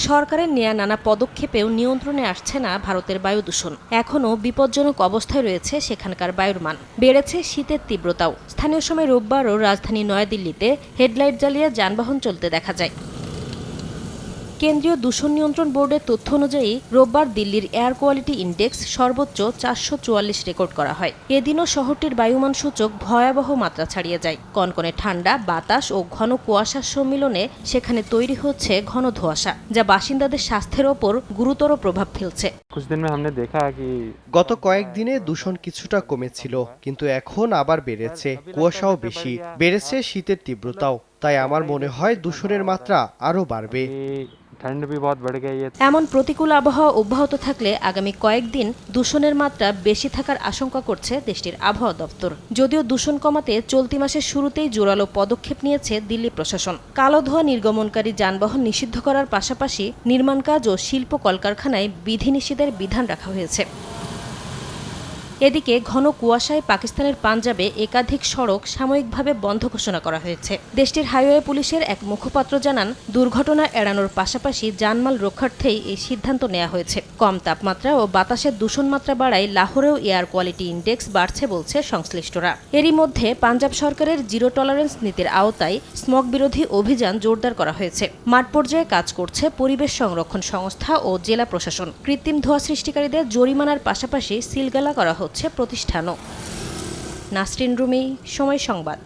সরকারের নেয়া নানা পদক্ষেপেও নিয়ন্ত্রণে আসছে না ভারতের বায়ু দূষণ। এখনও বিপজ্জনক অবস্থায় রয়েছে সেখানকার বায়ুর মান। বেড়েছে শীতের তীব্রতাও। স্থানীয় সময় রোববারও রাজধানী নয়াদিল্লিতে হেডলাইট জ্বালিয়ে যানবাহন চলতে দেখা যায়। কেন্দ্রীয় দূষণ নিয়ন্ত্রণ বোর্ডের তথ্য অনুযায়ী রোববার দিল্লির এয়ার কোয়ালিটি ইন্ডেক্স সর্বোচ্চ 444 রেকর্ড করা হয়। এদিনও শহরটির বায়ুমান সূচক ভয়াবহ মাত্রা ছাড়িয়ে যায়। কনকনে ঠান্ডা বাতাস ও ঘন কুয়াশার সম্মিলনে সেখানে তৈরি হচ্ছে ঘন ধোঁয়াশা, যা বাসিন্দাদের স্বাস্থ্যের ওপর গুরুতর প্রভাব ফেলছে। গত কয়েকদিনে দূষণ কিছুটা কমেছিল, কিন্তু এখন আবার বেড়েছে। কুয়াশাও বেশি, বেড়েছে শীতের তীব্রতাও। তাই আমার মনে হয় দূষণের মাত্রা আরো বাড়বে। এমন প্রতিকূল আবহাওয়া অব্যাহত থাকলে আগামী কয়েকদিন দূষণের মাত্রা বেশি থাকার আশঙ্কা করছে দেশটির আবহাওয়া দপ্তর। যদিও দূষণ কমাতে চলতি মাসের শুরুতেই জোরালো পদক্ষেপ নিয়েছে দিল্লি প্রশাসন। কালো ধোঁয়া নির্গমনকারী যানবাহন নিষিদ্ধ করার পাশাপাশি নির্মাণ কাজ ও শিল্প কলকারখানায় বিধিনিষেধের বিধান রাখা হয়েছে। এদিকে ঘন কুয়াশায় পাকিস্তানের পাঞ্জাবে একাধিক সড়ক সাময়িকভাবে বন্ধ ঘোষণা করা হয়েছে। দেশটির হাইওয়ে পুলিশের এক মুখপাত্র জানান, দুর্ঘটনা এড়ানোর পাশাপাশি জানমাল রক্ষার্থেই এই সিদ্ধান্ত নেওয়া হয়েছে। কম তাপমাত্রা ও বাতাসের দূষণ মাত্রা বাড়ায় লাহোরেও এয়ার কোয়ালিটি ইন্ডেক্স বাড়ছে বলছে সংশ্লিষ্টরা। এরই মধ্যে পাঞ্জাব সরকারের জিরো টলারেন্স নীতির আওতায় স্মগ বিরোধী অভিযান জোরদার করা হয়েছে। মাঠ পর্যায়ে কাজ করছে পরিবেশ সংরক্ষণ সংস্থা ও জেলা প্রশাসন। কৃত্রিম ধোঁয়া সৃষ্টিকারীদের জরিমানার পাশাপাশি সিলগালা করা হচ্ছে প্রতিষ্ঠানও। নাসরিন রুমি, সময় সংবাদ।